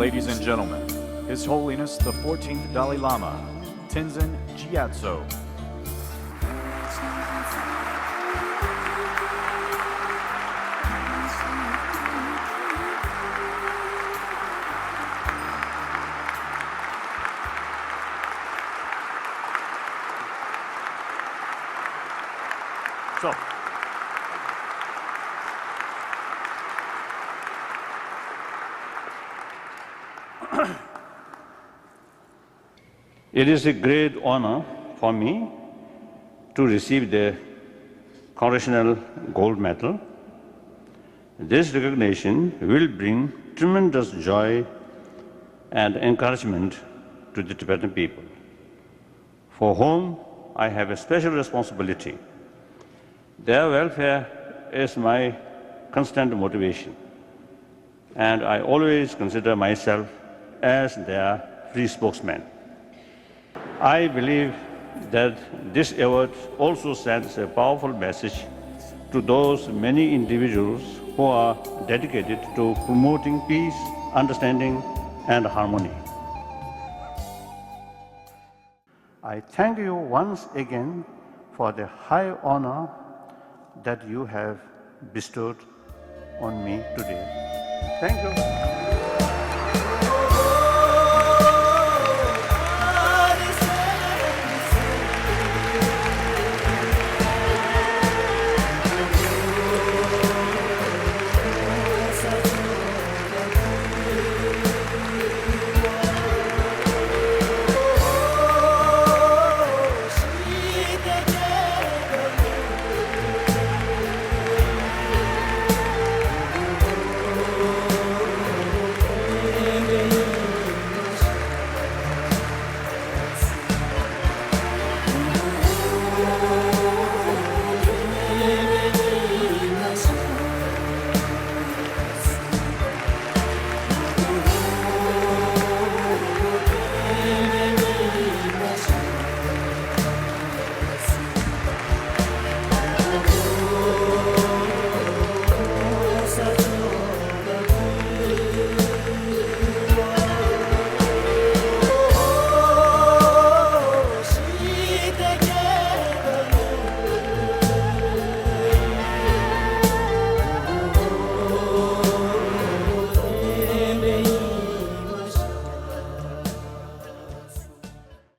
Ladies and gentlemen, His Holiness the 14th Dalai Lama, Tenzin Gyatso. So, it is a great honor for me to receive the Congressional Gold Medal. This recognition will bring tremendous joy and encouragement to the Tibetan people, for whom I have a special responsibility. Their welfare is my constant motivation, and I always consider myself as their free spokesman. I believe that this award also sends a powerful message to those many individuals who are dedicated to promoting peace, understanding, and harmony. I thank you once again for the high honor that you have bestowed on me today. Thank you.